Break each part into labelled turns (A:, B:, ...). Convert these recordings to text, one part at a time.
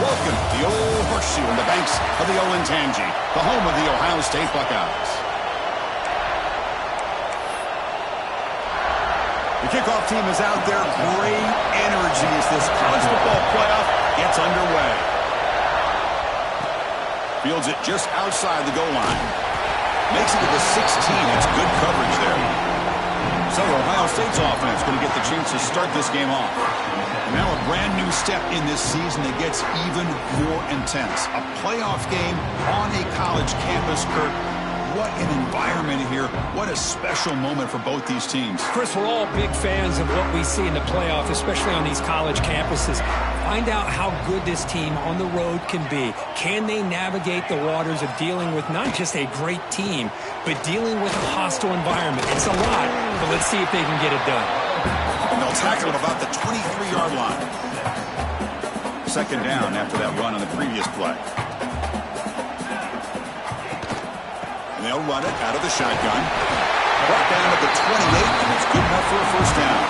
A: Welcome to the old horseshoe in the banks of the Olentangy, the home of the Ohio State Buckeyes. The kickoff team is out there. Great energy as this college football playoff gets underway. Fields it just outside the goal line. Makes it to the 16. It's good coverage there. So Ohio State's offense going to get the chance to start this game off. And now a brand new step in this season that gets even more intense. A playoff game on a college campus, Kirk. What an environment here. What a special moment for both these teams.
B: Chris, we're all big fans of what we see in the playoff, especially on these college campuses. Find out how good this team on the road can be. Can they navigate the waters of dealing with not just a great team, but dealing with a hostile environment? It's a lot, but let's see if they can get it done.
A: And they'll tackle him about the 23-yard line. Second down after that run on the previous play. And they'll run it out of the shotgun. Brought down at the 28, and it's good enough for a first down.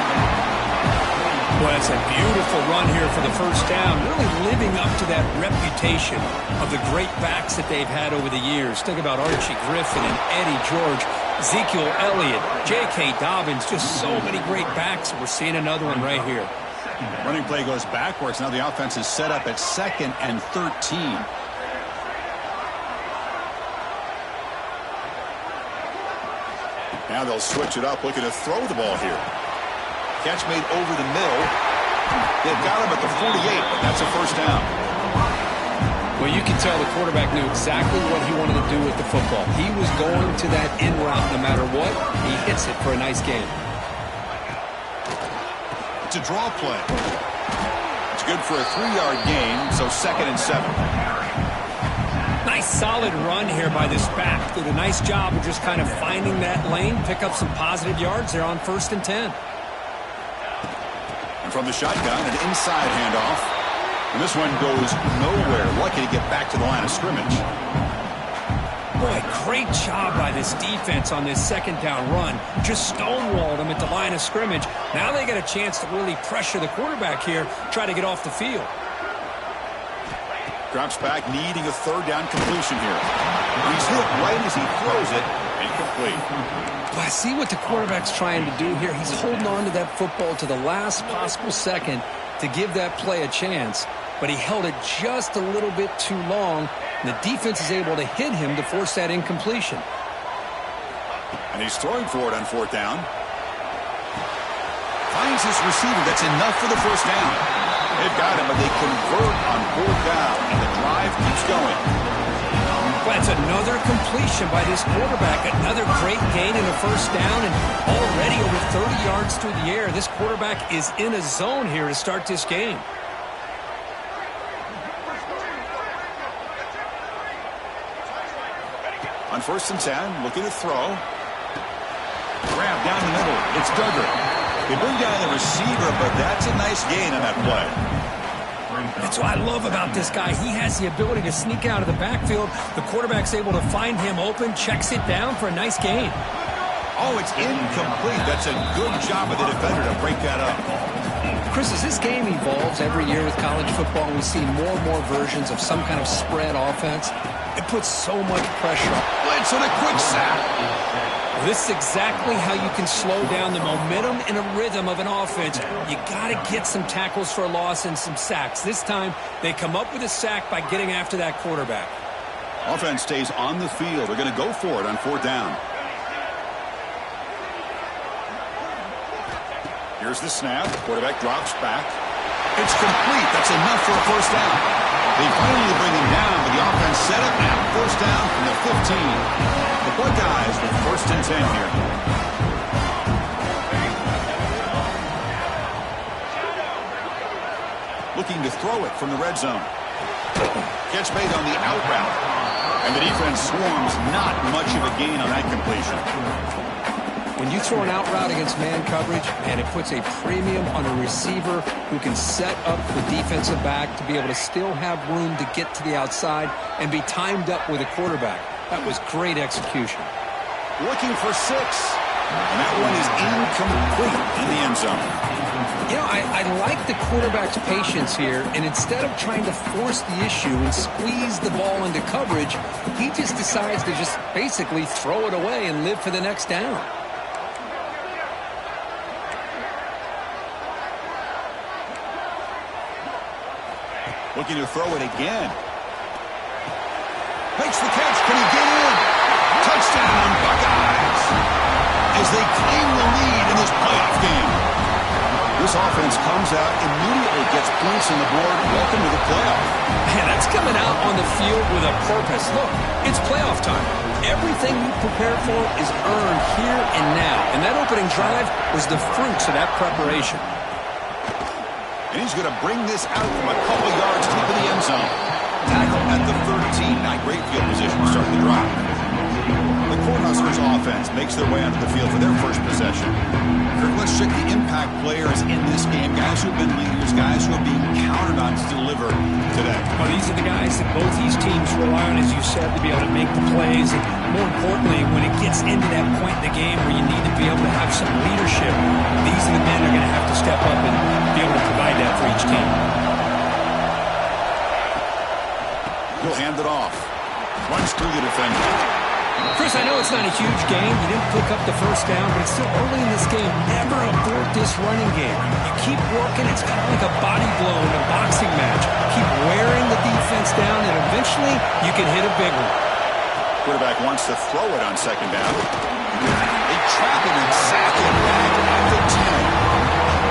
B: Well, it's a beautiful run here for the first down, really living up to that reputation of the great backs that they've had over the years. Think about Archie Griffin and Eddie George, Ezekiel Elliott, J.K. Dobbins, just so many great backs. We're seeing another one right here.
A: Running play goes backwards. Now the offense is set up at 2nd and 13. Now they'll switch it up, looking to throw the ball here. Catch made over the middle. They've got him at the 48, but that's a first down.
B: Well, you can tell the quarterback knew exactly what he wanted to do with the football. He was going to that in route no matter what. He hits it for a nice gain.
A: It's a draw play. It's good for a 3-yard gain, so 2nd and 7.
B: Nice solid run here by this back. Did a nice job of just kind of finding that lane, pick up some positive yards there on 1st and 10.
A: And from the shotgun, an inside handoff. And this one goes nowhere. Lucky to get back to the line of scrimmage.
B: Boy, great job by this defense on this 2nd down run. Just stonewalled them at the line of scrimmage. Now they get a chance to really pressure the quarterback here, try to get off the field.
A: Drops back, needing a 3rd down completion here. He's hit right as he throws it. Incomplete.
B: Well, I see what the quarterback's trying to do here. He's holding on to that football to the last possible second to give that play a chance. But he held it just a little bit too long, and the defense is able to hit him to force that incompletion.
A: And he's throwing for it on 4th down. Finds his receiver. That's enough for the first down. They've got him, but they convert on 4th down, and the drive keeps going.
B: Well, that's another completion by this quarterback. Another great gain in a first down, and already over 30 yards through the air. This quarterback is in a zone here to start this game.
A: On 1st and 10, looking to throw. Grab down the middle. It's Duggar. They bring down the receiver, but that's a nice gain on that play.
B: That's what I love about this guy. He has the ability to sneak out of the backfield. The quarterback's able to find him open, checks it down for a nice gain.
A: Oh, it's incomplete. That's a good job of the defender to break that up.
B: Chris, as this game evolves every year with college football, we see more and more versions of some kind of spread offense. It puts so much pressure on.
A: Blitz and a quick sack.
B: This is exactly how you can slow down the momentum and a rhythm of an offense. You got to get some tackles for a loss and some sacks. This time, they come up with a sack by getting after that quarterback.
A: Offense stays on the field. They're going to go for it on 4th down. Here's the snap. Quarterback drops back. It's complete. That's enough for a first down. They finally bring him down, but the offense set up now. First down from the 15. The Buckeyes with 1st and 10 here. Looking to throw it from the red zone. Catch made on the out route. And the defense swarms. Not much of a gain on that completion.
B: When you throw an out route against man coverage, and it puts a premium on a receiver who can set up the defensive back to be able to still have room to get to the outside and be timed up with a quarterback. That was great execution.
A: Looking for 6. And that one is incomplete in the end zone.
B: You know, I like the quarterback's patience here, and instead of trying to force the issue and squeeze the ball into coverage, he just decides to just basically throw it away and live for the next down.
A: Looking to throw it again. Makes the catch. Can he get in? Touchdown, Buckeyes, as they claim the lead in this playoff game. This offense comes out, immediately gets points on the board. Welcome to the playoff.
B: Man, that's coming out on the field with a purpose. Look, it's playoff time. Everything you prepare for is earned here and now. And that opening drive was the fruits of that preparation.
A: And he's going to bring this out from a couple yards deep in the end zone. Tackle at the 13. Not great field position to start the drive. The Cornhuskers offense makes their way onto the field for their first possession. Kirk, let's check the impact players in this game. Guys who have been leaders, guys who are being counted on to deliver today.
B: Well, these are the guys that both these teams rely on, as you said, to be able to make the plays. And more importantly, when it gets into that point in the game where you need to be able to have some leadership, these are the men that are going to have to step up and be able to provide that for each team.
A: He'll hand it off. Runs through the defender.
B: Chris, I know it's not a huge game. You didn't pick up the first down, but it's still early in this game. Never abort this running game. You keep working. It's kind of like a body blow in a boxing match. Keep wearing the defense down, and eventually you can hit a big one.
A: Quarterback wants to throw it on second down. They trap him and sack him back at the 10.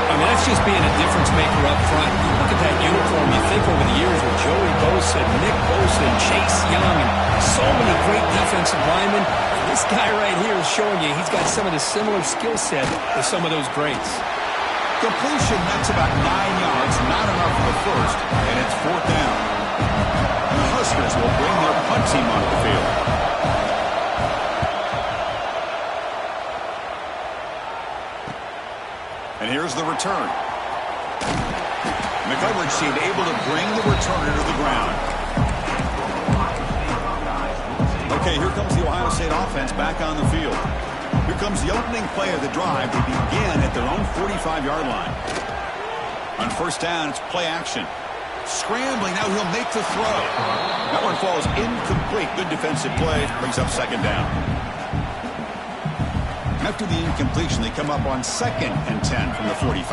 B: I mean, that's just being a difference maker up front. You look at that uniform, you think over the years with Joey Bosa, Nick Bosa, and Chase Young, and so many great defensive linemen. And this guy right here is showing you he's got some of the similar skill set with some of those greats.
A: Completion, that's about 9 yards, not enough for the first, and it's fourth down. And the Huskers will bring their punt team onto the field. And here's the return. And the coverage team able to bring the returner to the ground. Okay, here comes the Ohio State offense back on the field. Here comes the opening play of the drive. They begin at their own 45-yard line. On first down, it's play action. Scrambling, now he'll make the throw. That one falls incomplete. Good defensive play, brings up second down. After the incompletion, they come up on 2nd and 10 from the 45.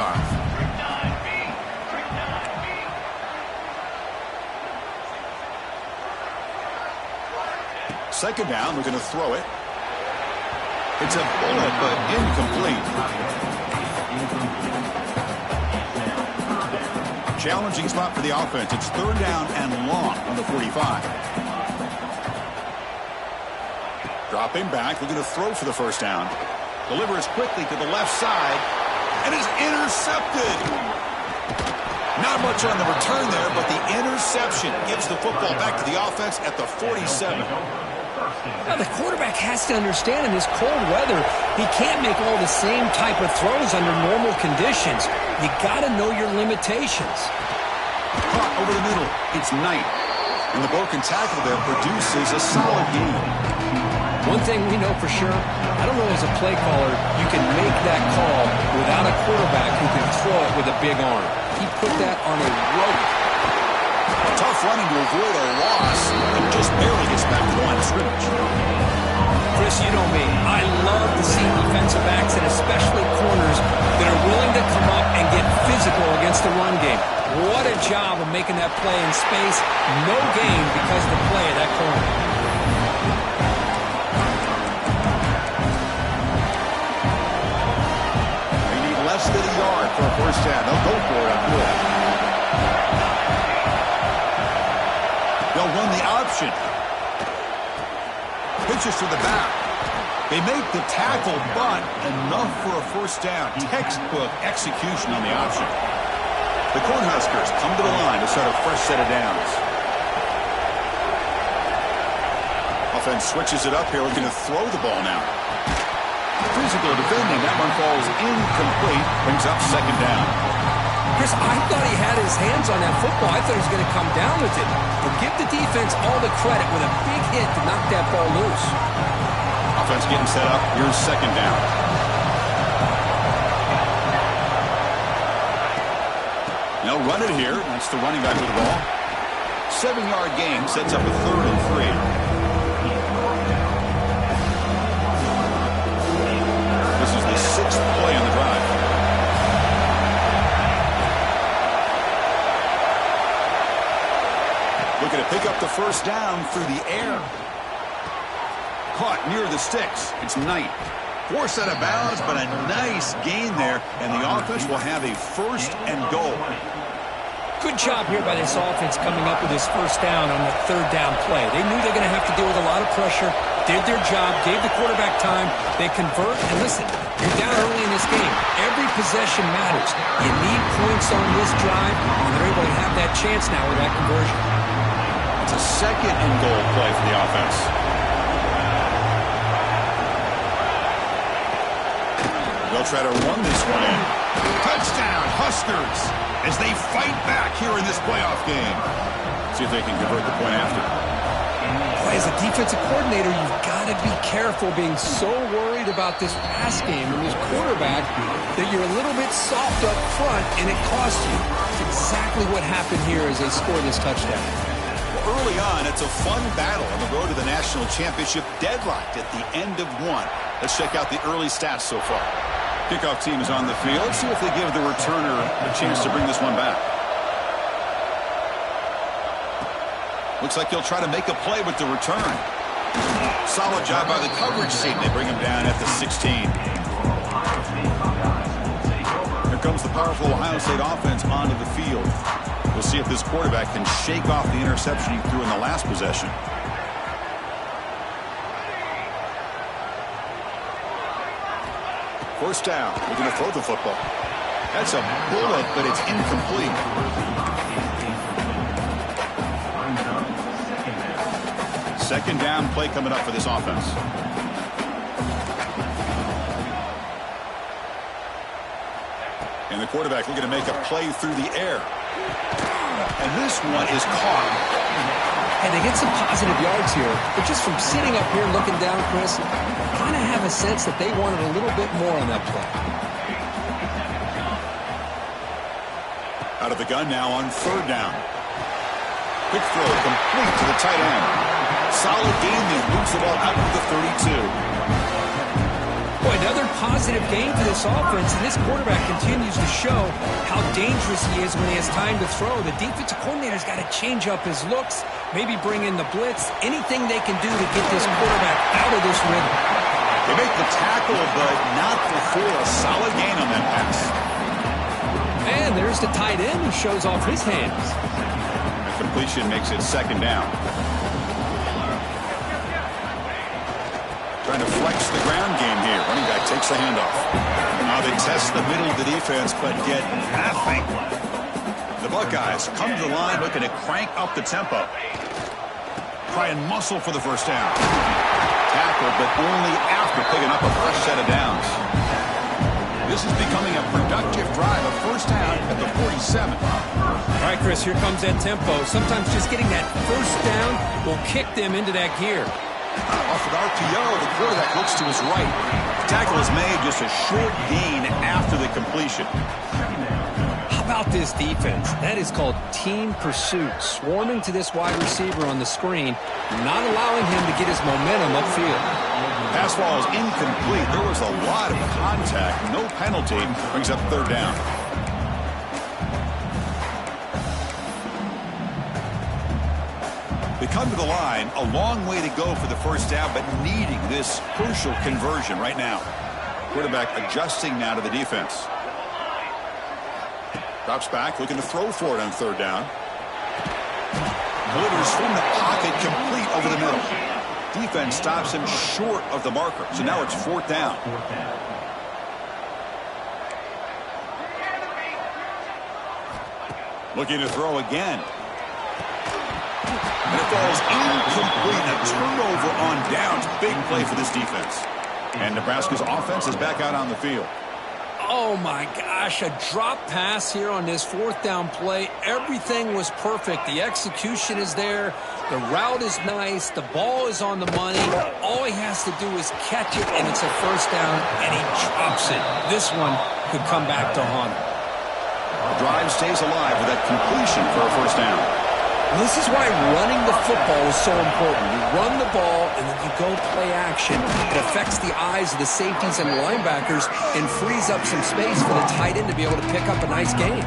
A: Second down, we're going to throw it. It's a bullet, but incomplete. Challenging spot for the offense. It's third down and long on the 45. Dropping back, looking to throw for the first down. Delivers quickly to the left side, and is intercepted. Not much on the return there, but the interception gives the football back to the offense at the 47.
B: Now, the quarterback has to understand in this cold weather, he can't make all the same type of throws under normal conditions. You got to know your limitations.
A: Caught over the middle. It's Knight. And the broken tackle there produces a solid game.
B: One thing we know for sure, I don't know as a play caller, you can make that call without a quarterback who can throw it with a big arm. He put that on a rope.
A: Tough running to avoid a loss, and just barely gets back to the line of scrimmage.
B: Chris, you know me. I love to see defensive backs, and especially corners, that are willing to come up and get physical against the run game. What a job of making that play in space. No gain because of the play of that corner.
A: Less than a yard for a first down. They'll go for it on good. They'll run the option. Pitches to the back. They make the tackle, but enough for a first down. Textbook execution on the option. The Cornhuskers come to the line to start a fresh set of downs. Offense switches it up here, looking to throw the ball now. Physical defending. That one falls incomplete. Brings up second down.
B: Chris, I thought he had his hands on that football. I thought he was going to come down with it. But give the defense all the credit with a big hit to knock that ball loose.
A: Offense getting set up. Here's second down. They'll run it here. That's the running back with the ball. 7-yard gain sets up a 3rd and 3. This is the 6th play on the drive. Looking to pick up the first down through the air. Caught near the sticks. It's Knight. Forced out of bounds, but a nice gain there, and the offense will have a 1st and goal.
B: Good job here by this offense coming up with this first down on the 3rd down play. They knew they were going to have to deal with a lot of pressure, did their job, gave the quarterback time. They convert, and listen, you're down early in this game. Every possession matters. You need points on this drive, and they're able to have that chance now with that conversion.
A: It's a 2nd and goal play for the offense. They'll try to run this one in. Touchdown, Huskers, as they fight back here in this playoff game. See if they can convert the point after.
B: Boy, as a defensive coordinator, you've got to be careful being so worried about this pass game and this quarterback that you're a little bit soft up front, and it costs you. It's exactly what happened here as they score this touchdown.
A: Early on, it's a fun battle on the road to the national championship, deadlocked at the end of 1. Let's check out the early stats so far. Kickoff team is on the field. Let's see if they give the returner a chance to bring this one back. Looks like he'll try to make a play with the return. Solid job by the coverage team. They bring him down at the 16. Here comes the powerful Ohio State offense onto the field. We'll see if this quarterback can shake off the interception he threw in the last possession. First down. We're going to throw the football. That's a bullet, but it's incomplete. Second down play coming up for this offense. And the quarterback looking to make a play through the air. And this one is caught.
B: And they get some positive yards here, but just from sitting up here looking down, Chris, kind of have a sense that they wanted a little bit more on that play.
A: Out of the gun now on 3rd down. Quick throw complete to the tight end. Solid gain there, moves the ball out to the 32.
B: Boy, another positive gain for this offense, and this quarterback continues to show how dangerous he is when he has time to throw. The defensive coordinator's got to change up his looks, maybe bring in the blitz, anything they can do to get this quarterback out of this rhythm.
A: They make the tackle, but not before a solid gain on that pass.
B: And there's the tight end who shows off his hands.
A: The completion makes it 2nd down. Trying to flex the ground game here. Running back takes the handoff. Now they test the middle of the defense, but get nothing. The Buckeyes come to the line looking to crank up the tempo. Try and muscle for the first down. Tackle, but only after picking up a fresh set of downs. This is becoming a productive drive. A first down at the 47.
B: All right, Chris, here comes that tempo. Sometimes just getting that first down will kick them into that gear.
A: Off an RPO, the quarterback looks to his right. The tackle is made, just a short gain after the completion.
B: How about this defense? That is called team pursuit. Swarming to this wide receiver on the screen, not allowing him to get his momentum upfield.
A: Pass ball is incomplete. There was a lot of contact. No penalty. Brings up 3rd down. They come to the line, a long way to go for the first down, but needing this crucial conversion right now. Quarterback adjusting now to the defense. Drops back, looking to throw for it on 3rd down. Delivers from the pocket, complete over the middle. Defense stops him short of the marker, so now it's 4th down. Looking to throw again. And it falls incomplete. A turnover on downs. Big play for this defense. And Nebraska's offense is back out on the field.
B: Oh, my gosh. A drop pass here on this 4th down play. Everything was perfect. The execution is there. The route is nice. The ball is on the money. All he has to do is catch it, and it's a first down, and he drops it. This one could come back to haunt him.
A: The drive stays alive with that completion for a first down.
B: This is why running the football is so important. You run the ball, and then you go play action. It affects the eyes of the safeties and linebackers and frees up some space for the tight end to be able to pick up a nice gain.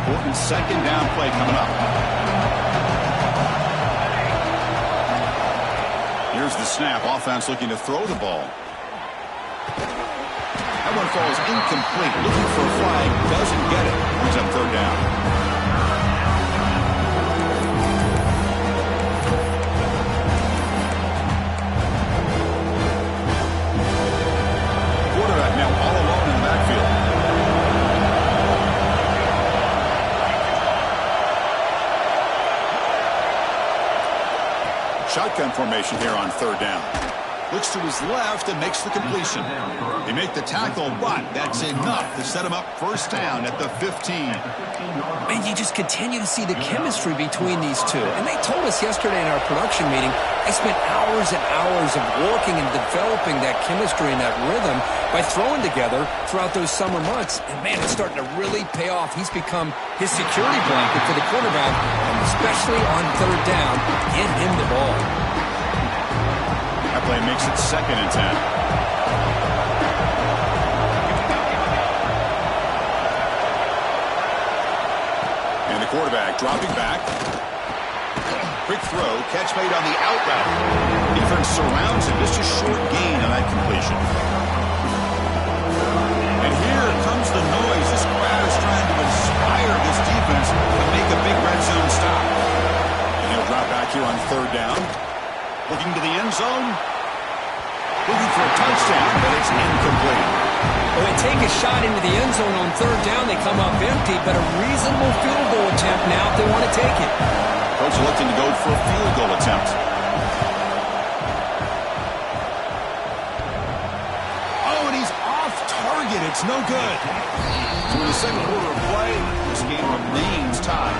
A: Important second down play coming up. Here's the snap. Offense looking to throw the ball. That one falls incomplete. Looking for a flag. Doesn't get it. Brings up third down. Now all alone in the backfield. Shotgun formation here on third down. Looks to his left and makes the completion. They make the tackle, but that's enough to set him up first down at the 15.
B: And you just continue to see the chemistry between these two. And they told us yesterday in our production meeting, they spent hours and hours of working and developing that chemistry and that rhythm by throwing together throughout those summer months. And, man, it's starting to really pay off. He's become his security blanket for the quarterback, and especially on third down, get him the ball.
A: That play makes it 2nd and 10. Quarterback dropping back. Quick throw. Catch made on the out route. Defense surrounds him. Just a short gain on that completion. And here comes the noise. This crowd is trying to inspire this defense to make a big red zone stop. And he'll drop back here on third down. Looking to the end zone. Looking for a touchdown, but it's incomplete.
B: When they take a shot into the end zone on third down, they come up empty, but a reasonable field goal attempt now if they want to take it.
A: Coach looking to go for a field goal attempt. Oh, and he's off target. It's no good. So in the second quarter of play, this game remains tied.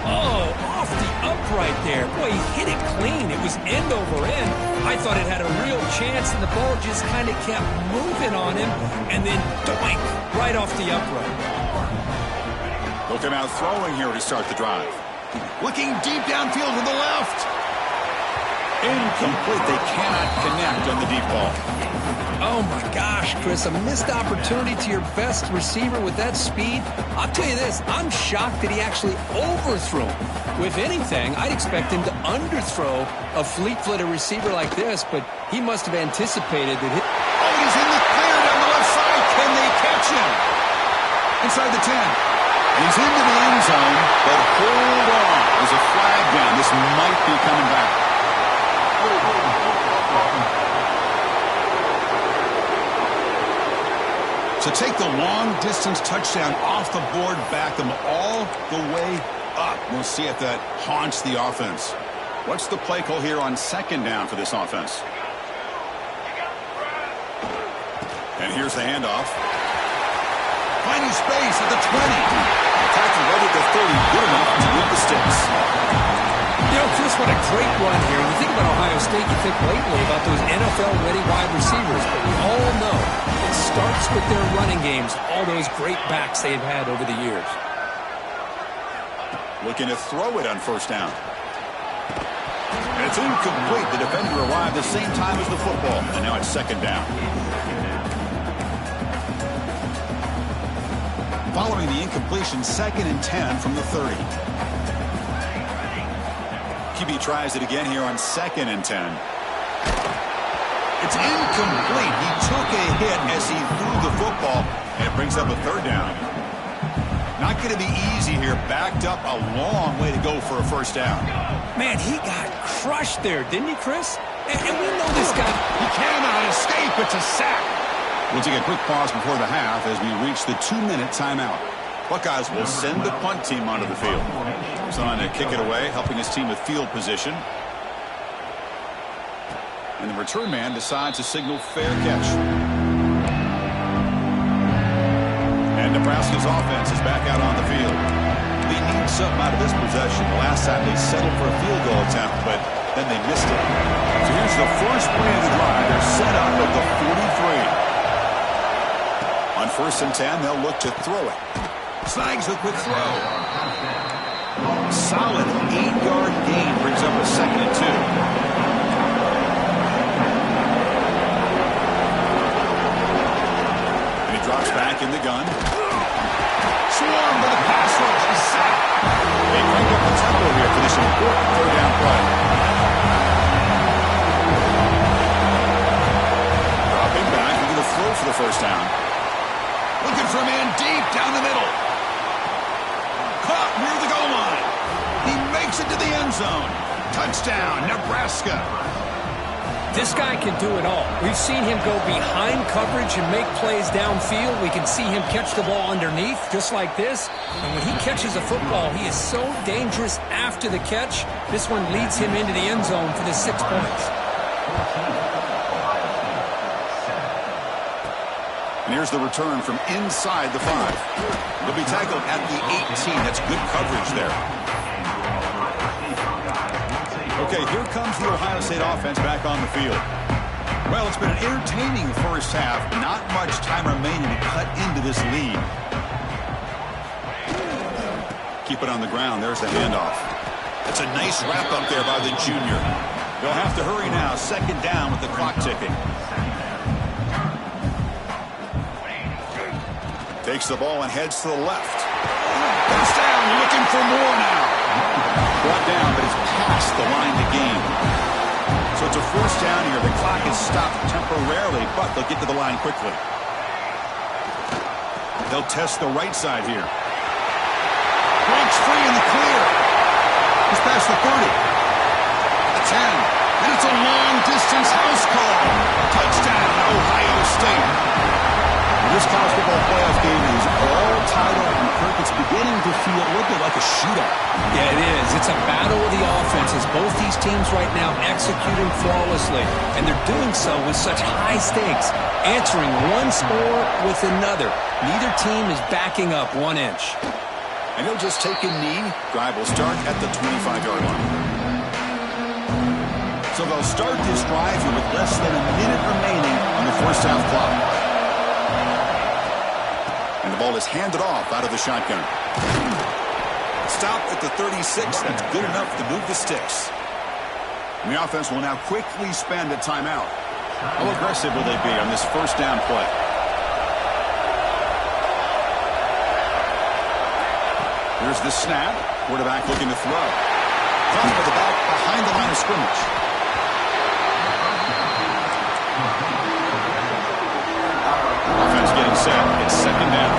B: Oh, off the upright there. Boy, he hit it clean. It was end over end. I thought it had a real chance, and the ball just kind of kept moving on him, and then doink, right off the upright.
A: Looking out throwing here to start the drive. Looking deep downfield to the left. Incomplete. They cannot connect on the deep ball.
B: Oh, my gosh, Chris, a missed opportunity to your best receiver with that speed. I'll tell you this, I'm shocked that he actually overthrew him. If anything, I'd expect him to underthrow a fleet-footed receiver like this, but he must have anticipated that.
A: Oh, he's in the clear down the left side. Can they catch him? Inside the 10. He's into the end zone, but hold on. There's a flag down. This might be coming back. So take the long-distance touchdown off the board, back them all the way up. We'll see if that haunts the offense. What's the play call here on second down for this offense? And here's the handoff. Finding space at the 20. Attacking right at the 30. Good enough to get the sticks.
B: You know, Chris, what a great run here. You think about Ohio State, you think lately about those NFL-ready wide receivers. But we all know it starts with their running games, all those great backs they've had over the years.
A: Looking to throw it on first down. And it's incomplete. The defender arrived the same time as the football. And now it's second down. Following the incompletion, 2nd and 10 from the 30. QB tries it again here on 2nd and 10. It's incomplete. He took a hit as he threw the football, and it brings up a third down. Not going to be easy here. Backed up a long way to go for a first down.
B: Man, he got crushed there, didn't he, Chris? And we know this guy.
A: He cannot escape. It's a sack. We'll take a quick pause before the half as we reach the 2-minute timeout. Buckeyes will send the punt team onto the field. Trying to kick it away, helping his team with field position. And the return man decides to signal fair catch. And Nebraska's offense is back out on the field. They need something out of this possession. The last time they settled for a field goal attempt, but then they missed it. So here's the first play of the drive. They're set up at the 43. On first and 10, they'll look to throw it. Snags the quick throw. Solid 8-yard gain brings up a 2nd and 2. And he drops back in the gun. Swarmed by the pass rush. He's sacked. They crank up the tempo here for this important 3rd down play. Dropping back into the throw for the first down. Looking for a man deep down the middle. Caught near the goal line. He makes it to the end zone. Touchdown, Nebraska.
B: This guy can do it all. We've seen him go behind coverage and make plays downfield. We can see him catch the ball underneath, just like this. And when he catches a football, he is so dangerous after the catch. This one leads him into the end zone for the 6 points.
A: And here's the return from inside the 5. He'll be tackled at the 18. That's good coverage there. Okay, here comes the Ohio State offense back on the field. Well, it's been an entertaining first half. Not much time remaining to cut into this lead. Keep it on the ground. There's the handoff. That's a nice wrap up there by the junior. They'll have to hurry now. 2nd down with the clock ticking. Takes the ball and heads to the left. First down, looking for more now. Brought down, but it's past the line to gain. So it's a first down here. The clock is stopped temporarily, but they'll get to the line quickly. They'll test the right side here. Breaks free in the clear. He's past the 30. The 10. And it's a long-distance house call. Touchdown, Ohio State. This college football playoff game is all tied up, and Kirk, it's beginning to feel a little bit like a shootout.
B: Yeah, it is. It's a battle of the offenses. Both these teams right now executing flawlessly, and they're doing so with such high stakes, answering one score with another. Neither team is backing up 1 inch.
A: And he'll just take a knee. Drive will start at the 25-yard line. So they'll start this drive here with less than a minute remaining on the first half clock. And the ball is handed off out of the shotgun. Stop at the 36. That's good enough to move the sticks. And the offense will now quickly spend a timeout. How aggressive will they be on this first down play? Here's the snap. Quarterback looking to throw. Comes to the back behind the line of scrimmage. Offense getting set. It's 2nd down.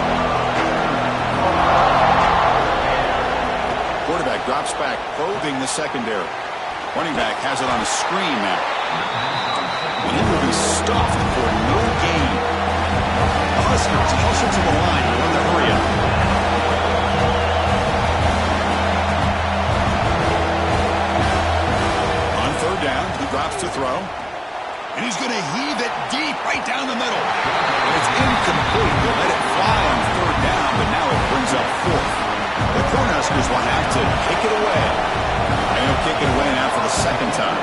A: Quarterback drops back, probing the secondary. Running back has it on a screen now. And it will be stuffed for no gain. The Huskers hustle to the line to run the hurry up. On 3rd down, he drops to throw. And he's going to heave it deep right down the middle. And it's incomplete. They let it fly on 3rd down, but now it brings up 4th. The Cornhuskers will have to kick it away. And he'll kick it away now for the 2nd time.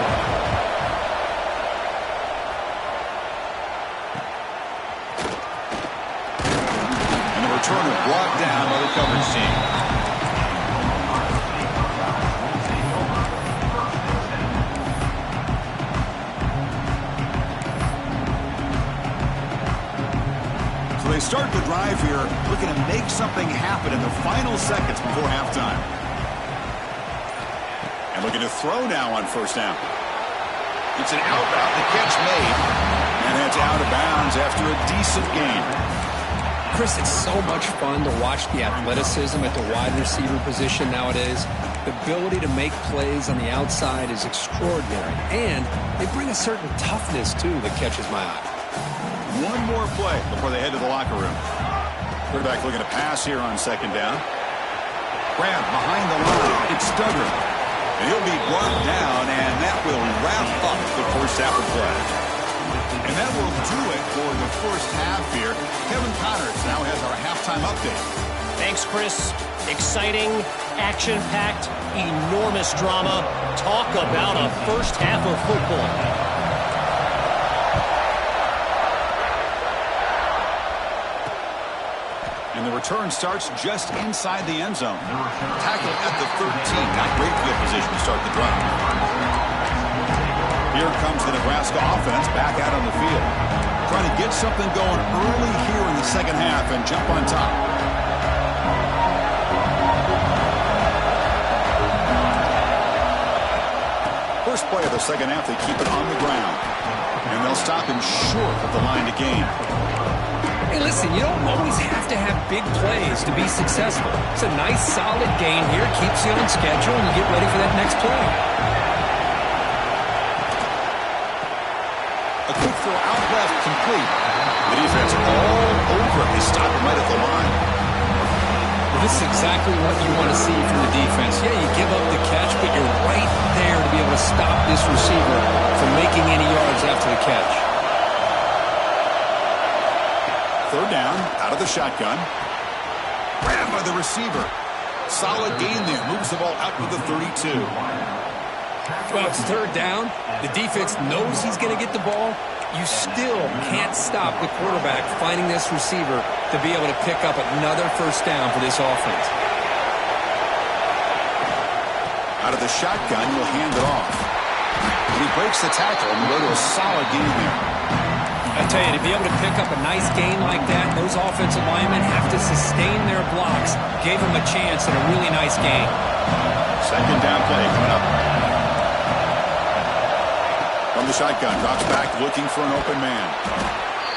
A: And the returner brought down by the coverage team. They start the drive here, looking to make something happen in the final seconds before halftime. And looking to throw now on 1st down. It's an out route, the catch made, and it's out of bounds after a decent gain.
B: Chris, it's so much fun to watch the athleticism at the wide receiver position nowadays. The ability to make plays on the outside is extraordinary, and they bring a certain toughness, too, that catches my eye.
A: One more play before they head to the locker room. Quarterback looking to pass here on 2nd down. Grab behind the line. It's Duggar. And he'll be brought down, and that will wrap up the first half of play. And that will do it for the first half here. Kevin Connors now has our halftime update.
C: Thanks, Chris. Exciting, action-packed, enormous drama. Talk about a first half of football.
A: return starts just inside the end zone. Tackled at the 13. Not great field position to start the drive. Here comes the Nebraska offense back out on the field. Trying to get something going early here in the second half and jump on top. First play of the second half, they keep it on the ground. And they'll stop him short of the line to gain.
B: Hey, listen, you don't always have to have big plays to be successful. It's a nice, solid gain here. Keeps you on schedule, and you get ready for that next play.
A: A quick throw out left, complete. The defense all over it. They stop him right at the line.
B: Well, this is exactly what you want to see from the defense. Yeah, you give up the catch, but you're right there to be able to stop this receiver from making any yards after the catch.
A: Third down, out of the shotgun. Grabbed by the receiver. Solid gain there. Moves the ball out to the 32.
B: Well, it's third down. The defense knows he's going to get the ball. You still can't stop the quarterback finding this receiver to be able to pick up another first down for this offense.
A: Out of the shotgun, he'll hand it off. And he breaks the tackle and will go to a solid gain there.
B: I tell you, to be able to pick up a nice gain like that, those offensive linemen have to sustain their blocks. Gave him a chance and a really nice gain.
A: Second down play coming up. From the shotgun, drops back looking for an open man.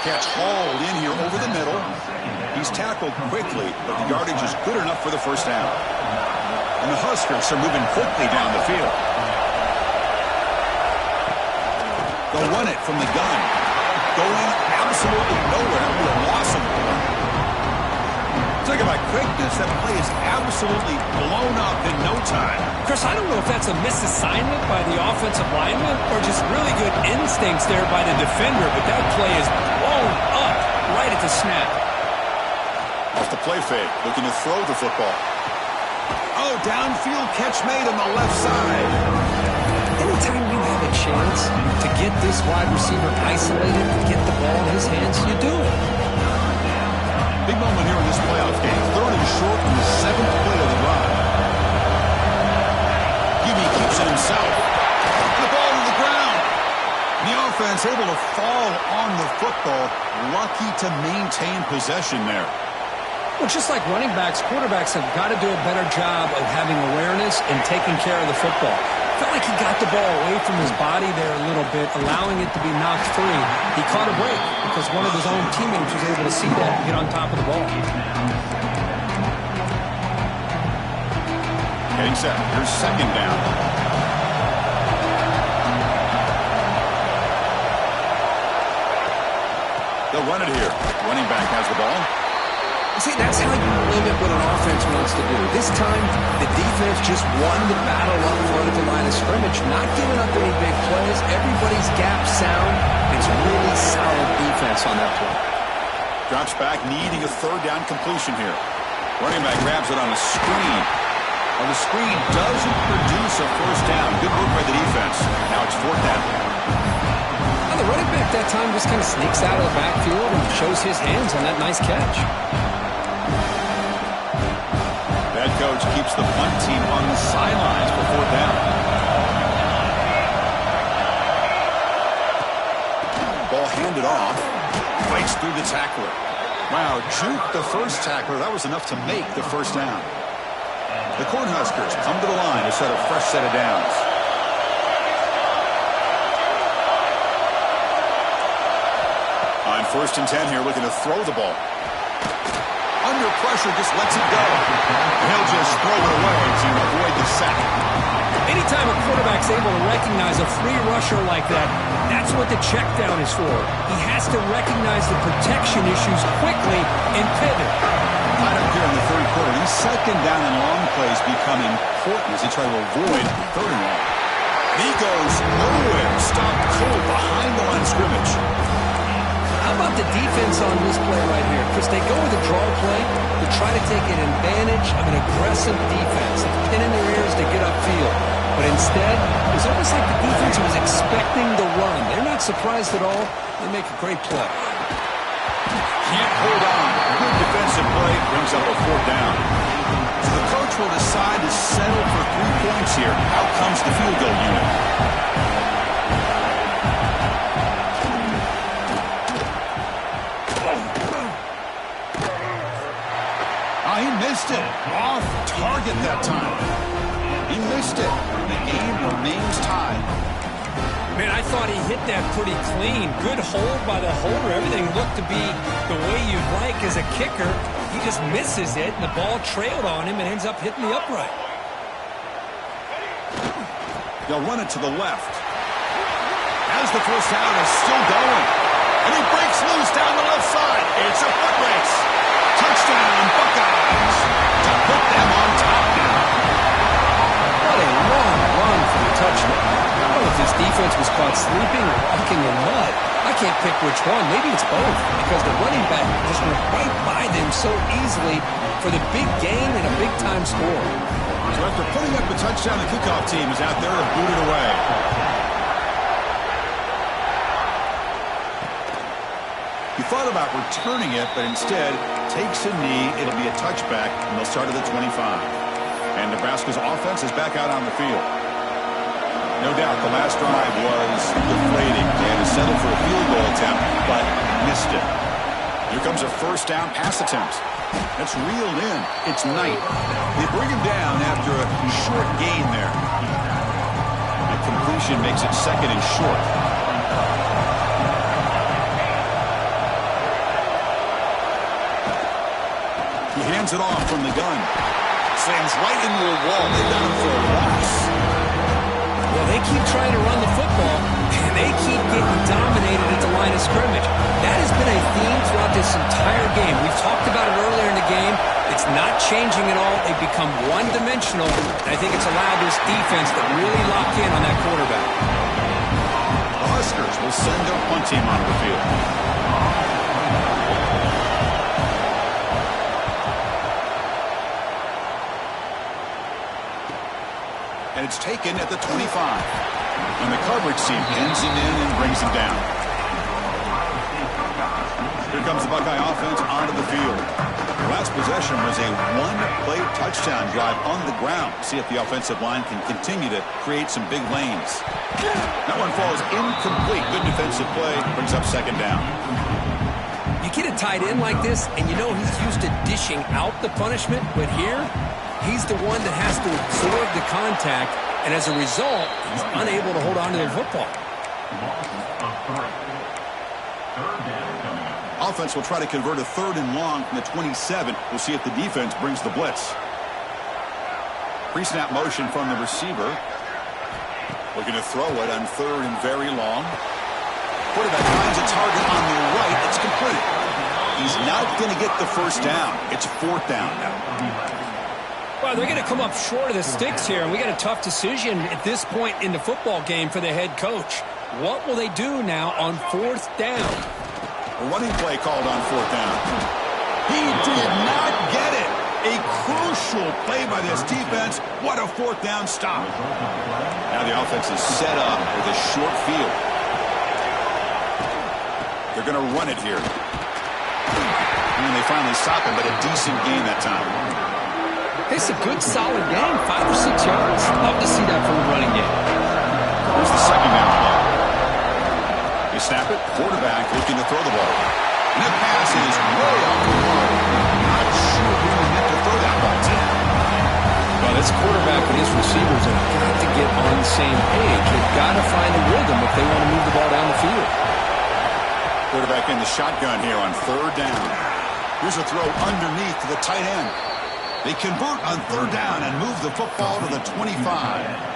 A: Catch hauled in here over the middle. He's tackled quickly, but the yardage is good enough for the first down. And the Huskers are moving quickly down the field. They'll run it from the gun. Going absolutely nowhere. That will be a loss of one. Talk about quickness. That play is absolutely blown up in no time.
B: Chris, I don't know if that's a misassignment by the offensive lineman or just really good instincts there by the defender, but that play is blown up right at the snap.
A: Off the play fake, looking to throw the football. Oh, downfield catch made on the left side.
B: Anytime you have a chance to get this wide receiver isolated and get the ball in his hands, you do it.
A: Big moment here in this playoff game. Third and short on the seventh play of the drive. Hubie keeps it himself. The ball to the ground. The offense able to fall on the football. Lucky to maintain possession there.
B: Well, just like running backs, quarterbacks have got to do a better job of having awareness and taking care of the football. Felt like he got the ball away from his body there a little bit, allowing it to be knocked free. He caught a break because one of his own teammates was able to see that and get on top of the ball.
A: Getting set. Here's second down. They'll run it here. Running back has the ball.
B: See, that's how you limit what an offense wants to do. This time, the defense just won the battle up front at the line of scrimmage, not giving up any big plays. Everybody's gap sound. It's really solid defense on that play.
A: Drops back, needing a third down completion here. Running back grabs it on a screen. On the screen doesn't produce a first down. Good work by the defense. Now it's fourth down.
B: Well, the running back that time just kind of sneaks out of the backfield and shows his hands on that nice catch.
A: Head coach keeps the punt team on the sidelines for fourth down. Ball handed off. Fights through the tackler. Wow, juked the first tackler. That was enough to make the first down. The Cornhuskers come to the line to set a fresh set of downs. On 1st and 10 here, looking to throw the ball. Under pressure, just lets it go. And he'll just throw it away to avoid the sack.
B: Anytime a quarterback's able to recognize a free rusher like that, that's what the check down is for. He has to recognize the protection issues quickly and pivot.
A: Right up here in the third quarter, these second down and long plays become important as he tries to avoid third and long. He goes nowhere. Stopped cold behind the line of scrimmage.
B: How about the defense on this play right here? Because they go with a draw play to try to take an advantage of an aggressive defense, pin in their ears to get upfield. But instead, it's almost like the defense was expecting the run. They're not surprised at all. They make a great play.
A: can't hold on. Good defensive play brings up a 4th down. So the coach will decide to settle for 3 points here. Out comes the field goal unit. Oh, he missed it. Off target that time. He missed it. The game remains tied.
B: Man, I thought he hit that pretty clean. Good hold by the holder. Everything looked to be the way you'd like as a kicker. He just misses it, and the ball trailed on him and ends up hitting the upright.
A: They'll run it to the left. As the first down is still going. And he breaks loose down the left side. It's a foot race. Touchdown, Buckeyes. To put them on top now.
B: What a long run for the touchdown. I don't know if this defense was caught sleeping or walking in mud. I can't pick which one. Maybe it's both, because the running back just went right by them so easily for the big gain and a big-time score.
A: So after putting up the touchdown, the kickoff team is out there and booted away. He thought about returning it, but instead takes a knee. It'll be a touchback, and they'll start at the 25. And Nebraska's offense is back out on the field. No doubt the last drive was deflating. They had to settle for a field goal attempt, but missed it. Here comes a first down pass attempt. That's reeled in. It's Knight. They bring him down after a short gain there. That completion makes it 2nd and short. He hands it off from the gun. Slams right into a wall. They got him for a loss.
B: Well, they keep trying to run the football, and they keep getting dominated at the line of scrimmage. That has been a theme throughout this entire game. We've talked about it earlier in the game. It's not changing at all. They've become one-dimensional, and I think it's allowed this defense to really lock in on that quarterback.
A: The Huskers will send their punt team onto the field. And it's taken at the 25. And the coverage team pins him in and brings him down. Here comes the Buckeye offense onto the field. The last possession was a 1-play touchdown drive on the ground. See if the offensive line can continue to create some big lanes. That one falls incomplete. Good defensive play. Brings up 2nd down.
B: You get a tight end like this, and you know he's used to dishing out the punishment, but here, he's the one that has to absorb the contact, and as a result, he's unable to hold on to the football.
A: Offense will try to convert a 3rd and long from the 27. We'll see if the defense brings the blitz. Pre-snap motion from the receiver. Looking to throw it on 3rd and very long. Quarterback finds a target on the right. It's complete. He's not going to get the first down. It's 4th down now.
B: Well, they're going to come up short of the sticks here, and we got a tough decision at this point in the football game for the head coach. What will they do now on 4th down?
A: A running play called on 4th down. He did not get it. A crucial play by this defense. What a 4th down stop. Now the offense is set up with a short field. They're going to run it here. And they finally stop him, but a decent gain that time.
B: It's a good, solid game, 5 or 6 yards. Love to see that from the running game.
A: Here's the 2nd down play. They snap it. Quarterback looking to throw the ball. And that pass is way off the mark. Not sure who he meant to throw that ball to.
B: Well, this quarterback and his receivers have got to get on the same page. They've got to find a rhythm if they want to move the ball down the field.
A: Quarterback in the shotgun here on 3rd down. Here's a throw underneath to the tight end. They convert on 3rd down and move the football to the 25.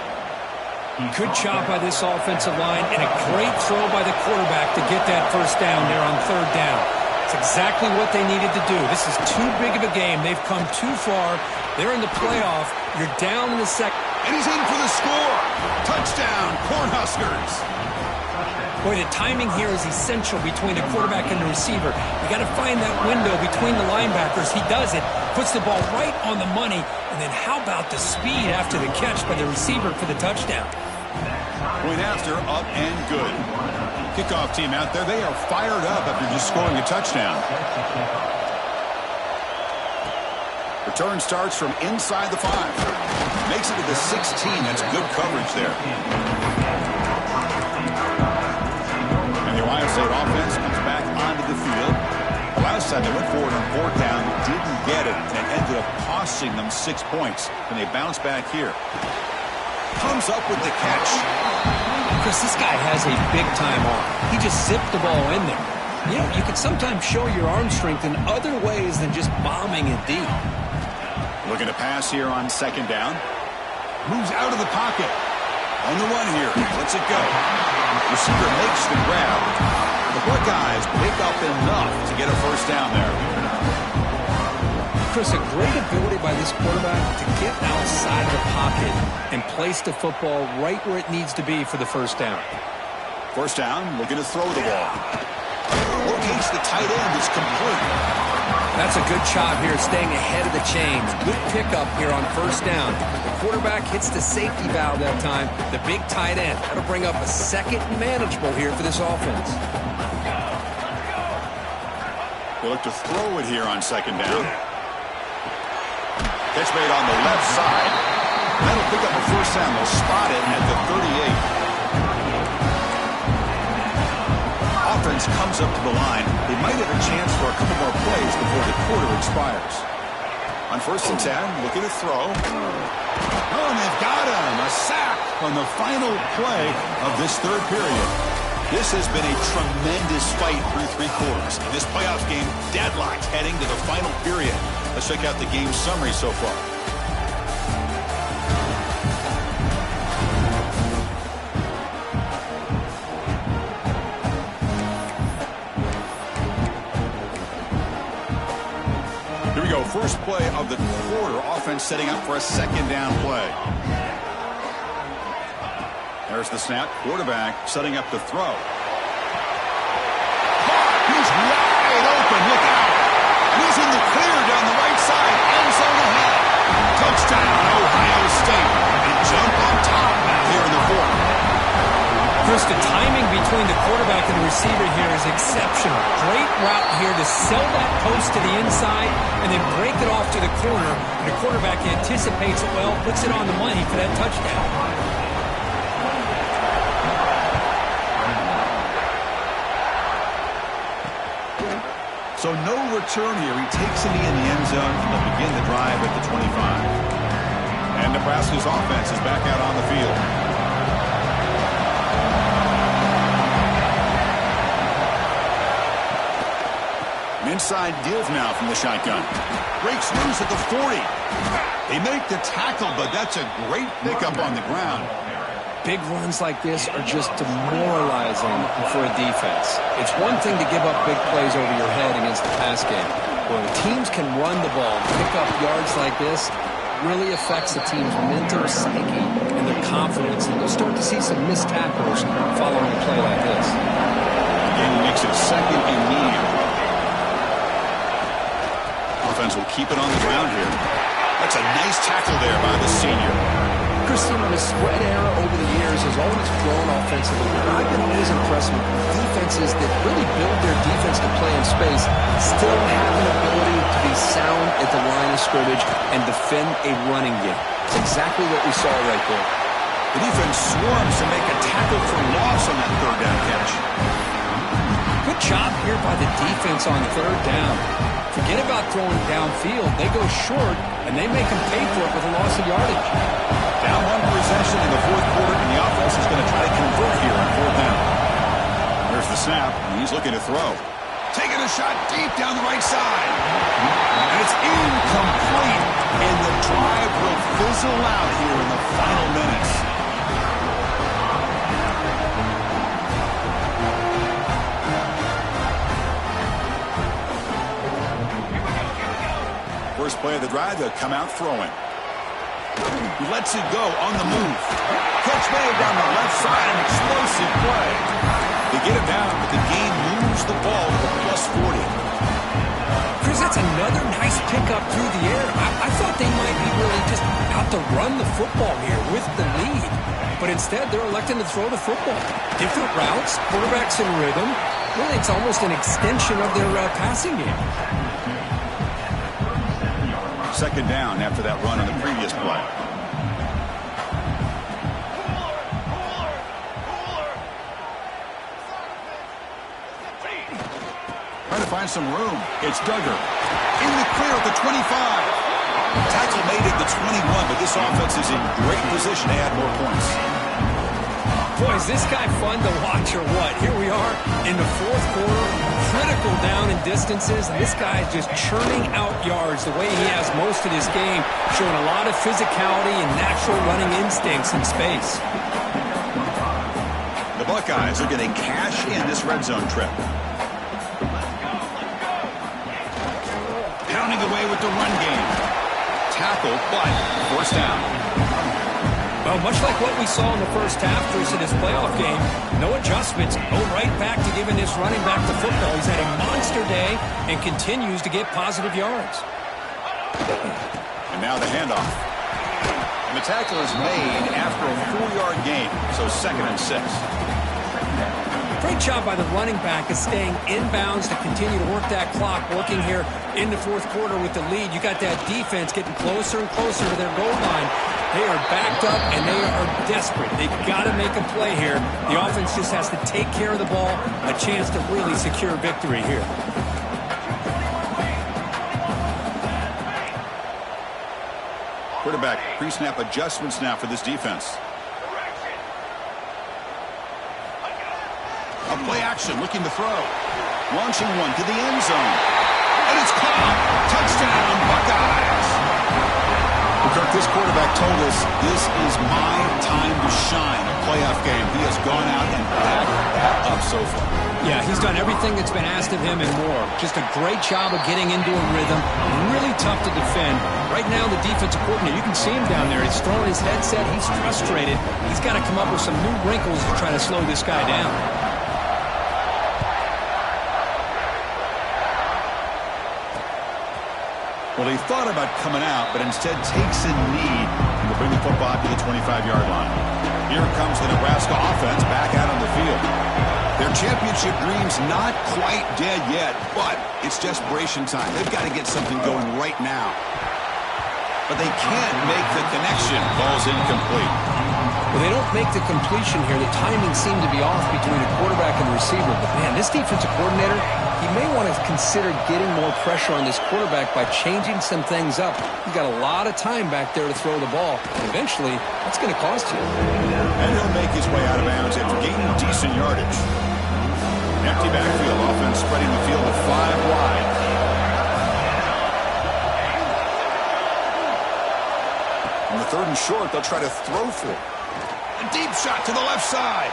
B: Good job by this offensive line and a great throw by the quarterback to get that first down there on 3rd down. It's exactly what they needed to do. This is too big of a game. They've come too far. They're in the playoff. You're down in the second.
A: And he's in for the score. Touchdown, Cornhuskers.
B: Boy, the timing here is essential between the quarterback and the receiver. You got to find that window between the linebackers. He does it, puts the ball right on the money, and then how about the speed after the catch by the receiver for the touchdown?
A: Point after, up and good. Kickoff team out there, they are fired up after just scoring a touchdown. Return starts from inside the 5. Makes it to the 16. That's good coverage there. And the Ohio State offense comes back onto the field. The last time they went forward on 4th down, didn't get it, and ended up costing them 6 points. And they bounce back here. Comes up with the catch.
B: Chris, this guy has a big-time arm. He just zipped the ball in there. You know, you can sometimes show your arm strength in other ways than just bombing it deep.
A: Looking to pass here on 2nd down. Moves out of the pocket. On the run here. Lets it go. Receiver makes the grab. The Buckeyes pick up enough to get a 1st down there.
B: Chris, a great ability by this quarterback to get outside of the pocket and place the football right where it needs to be for the 1st down.
A: 1st down, looking to throw the ball. Locates the tight end. It's complete.
B: That's a good job here, staying ahead of the chains. Good pickup here on 1st down. The quarterback hits the safety valve that time. The big tight end. That'll bring up a 2nd and manageable here for this offense.
A: They look to throw it here on 2nd down. Catch made on the left side. That'll pick up a 1st down. They'll spot it at the 38. Offense comes up to the line. They might have a chance for a couple more plays before the quarter expires. On 1st and 10, looking to throw. Oh, and they've got him. A sack on the final play of this 3rd period. This has been a tremendous fight through 3 quarters. In this playoff game, deadlocked heading to the final period. Let's check out the game summary so far. Here we go. First play of the quarter. Offense setting up for a 2nd down play. There's the snap. Quarterback setting up the throw. He's wide open. Look out. And he's in the clear down the right side. End zone ahead. Touchdown, Ohio State. And jump on top here in the 4th.
B: Chris, the timing between the quarterback and the receiver here is exceptional. Great route here to sell that post to the inside and then break it off to the corner. And the quarterback anticipates it well, puts it on the money for that touchdown.
A: So no return here. He takes it in the end zone. They'll begin the drive at the 25. And Nebraska's offense is back out on the field. Inside deal now from the shotgun. Breaks loose at the 40. They make the tackle, but that's a great pickup on the ground.
B: Big runs like this are just demoralizing for a defense. It's one thing to give up big plays over your head against the pass game. When teams can run the ball, pick up yards like this, really affects the team's mental psyche and their confidence. And you'll start to see some missed tackles following a play like this.
A: Again, makes it 2nd and medium. Offense will keep it on the ground here. That's a nice tackle there by the senior.
B: Christine, the spread era over the years has always grown offensively. I've been always impressed with defenses that really build their defense to play in space, still have an ability to be sound at the line of scrimmage and defend a running game. It's exactly what we saw right there.
A: The defense swarms to make a tackle for loss on that 3rd down catch.
B: Good job here by the defense on 3rd down. Forget about throwing downfield. They go short, and they make them pay for it with a loss of yardage.
A: Down 1 possession in the 4th quarter, and the offense is going to try to convert here on 4th down. There's the snap, and he's looking to throw. Taking a shot deep down the right side. And it's incomplete, and the drive will fizzle out here in the final minutes. First play of the drive, they'll come out throwing. He lets it go on the move. Catch made down the left side, an explosive play. They get it down, but the game moves the ball to the +40.
B: Chris, that's another nice pickup through the air. I thought they might be really just out to run the football here with the lead. but instead they're electing to throw the football. Different routes, quarterbacks in rhythm. Really, it's almost an extension of their passing game.
A: Second down after that run on the previous play. Trying to find some room. It's Duggar. In the clear at the 25. Tackle made at the 21, but this offense is in great position to add more points.
B: Boy, is this guy fun to watch or what? Here we are in the fourth quarter, critical down and distances, and this guy is just churning out yards the way he has most of this game, showing a lot of physicality and natural running instincts in space.
A: The Buckeyes are going to cash in this red zone trip. Pounding away with the run game. Tackle, but forced down.
B: Well, much like what we saw in the first half, Chris, in this playoff game, no adjustments, go right back to giving this running back the football. He's had a monster day and continues to get positive yards.
A: And now the handoff. And the tackle is made after a 4-yard gain, so 2nd and 6.
B: Great job by the running back of staying inbounds to continue to work that clock, working here in the fourth quarter with the lead. You got that defense getting closer and closer to their goal line. They are backed up, and they are desperate. They've got to make a play here. The offense just has to take care of the ball, a chance to really secure victory here.
A: Quarterback pre-snap adjustments now for this defense. A play action, looking to throw. Launching one to the end zone. And it's caught. Touchdown, Buckeyes. Kirk, this quarterback told us this is my time to shine. A playoff game. He has gone out and backed that up so far.
B: Yeah, he's done everything that's been asked of him and more. Just a great job of getting into a rhythm. Really tough to defend. Right now, the defensive coordinator, you can see him down there. He's throwing his headset. He's frustrated. He's got to come up with some new wrinkles to try to slow this guy down.
A: Well, he thought about coming out, but instead takes a knee and will bring the football to the 25-yard line. Here comes the Nebraska offense back out on the field. Their championship dream's not quite dead yet, but it's desperation time. They've got to get something going right now. But they can't make the connection. Ball's incomplete.
B: Well, they don't make the completion here. The timing seemed to be off between the quarterback and the receiver. But, man, this defensive coordinator, he may want to consider getting more pressure on this quarterback by changing some things up. He's got a lot of time back there to throw the ball. And eventually, that's going to cost you.
A: And he'll make his way out of bounds after gaining decent yardage. Empty backfield, offense spreading the field with 5 wide. On the 3rd and short, they'll try to throw for it. A deep shot to the left side.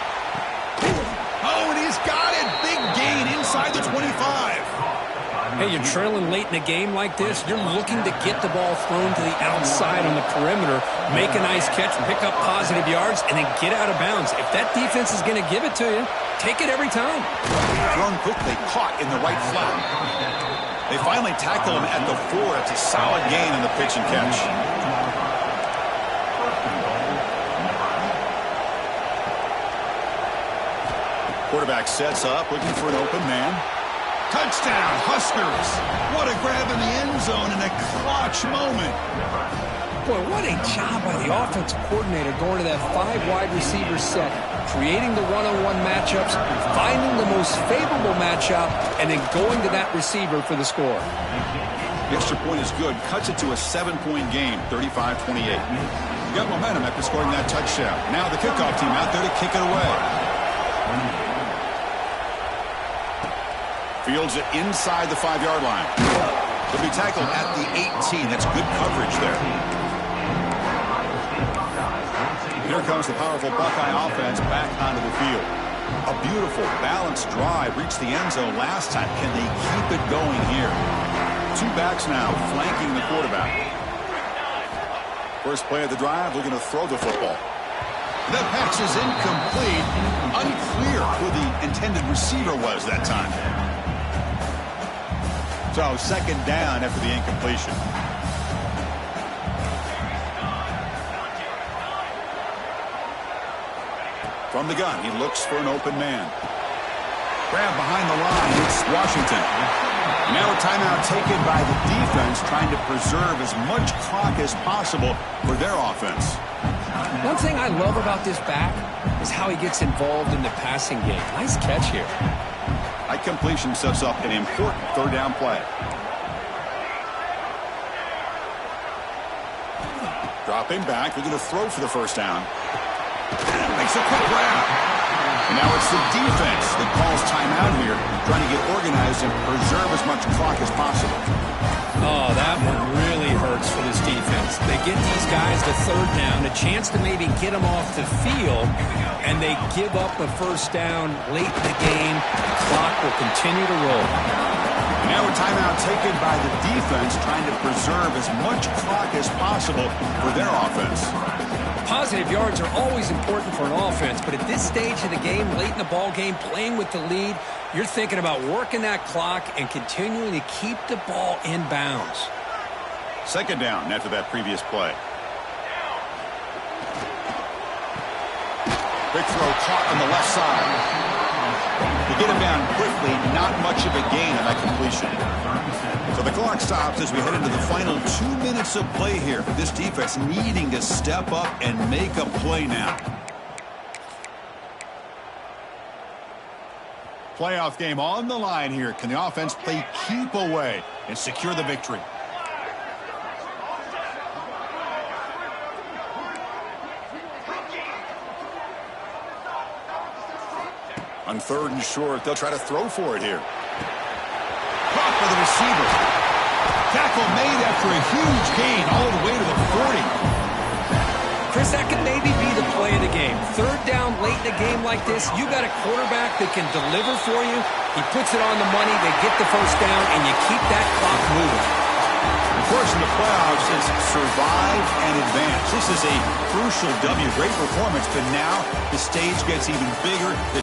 A: Oh, and he's got it. Big gain inside the 25.
B: Hey, you're trailing late in a game like this. You're looking to get the ball thrown to the outside on the perimeter, make a nice catch, pick up positive yards, and then get out of bounds. If that defense is going to give it to you, take it every time.
A: Thrown quickly, caught in the right flat. They finally tackle him at the 4. It's a solid gain in the pitch and catch. Quarterback sets up, looking for an open man. Touchdown, Huskers. What a grab in the end zone in a clutch moment.
B: Boy, what a job by the offensive coordinator going to that 5 wide receiver set, creating the one-on-one matchups, finding the most favorable matchup, and then going to that receiver for the score.
A: The extra point is good. Cuts it to a 7-point game, 35-28. Got momentum after scoring that touchdown. Now the kickoff team out there to kick it away. Fields it inside the 5-yard line. He'll be tackled at the 18. That's good coverage there. Here comes the powerful Buckeye offense back onto the field. A beautiful, balanced drive reached the end zone last time. Can they keep it going here? 2 backs now flanking the quarterback. First play of the drive, looking to throw the football. The pass is incomplete. Unclear who the intended receiver was that time. So 2nd down after the incompletion. From the gun, he looks for an open man. Grab behind the line. It's Washington. Now a timeout taken by the defense, trying to preserve as much clock as possible for their offense.
B: One thing I love about this back is how he gets involved in the passing game. Nice catch here.
A: That completion sets up an important third down play. Dropping back. They're going to throw for the first down. Makes a quick grab. And now it's the defense that calls timeout here, trying to get organized and preserve as much clock as possible.
B: Oh, that one really hurts for this defense. They get these guys to third down, a chance to maybe get them off the field, and they give up a first down late in the game. The clock will continue to roll.
A: Now a timeout taken by the defense, trying to preserve as much clock as possible for their offense.
B: Positive yards are always important for an offense, but at this stage of the game, late in the ball game, playing with the lead, you're thinking about working that clock and continuing to keep the ball in bounds.
A: Second down after that previous play. Quick throw caught on the left side. To get him down quickly, not much of a gain on that completion. So the clock stops as we head into the final 2 minutes of play here. This defense needing to step up and make a play now. Playoff game on the line here. Can the offense play keep away and secure the victory? On third and short, they'll try to throw for it here. Caught by the receiver. Tackle made after a huge gain all the way to the 40.
B: Chris, that could maybe be the play of the game. Third down late in a game like this, you got a quarterback that can deliver for you. He puts it on the money, they get the first down, and you keep that clock moving.
A: Of course, in the playoffs, it's survive and advance. This is a crucial W. Great performance, but now the stage gets even bigger.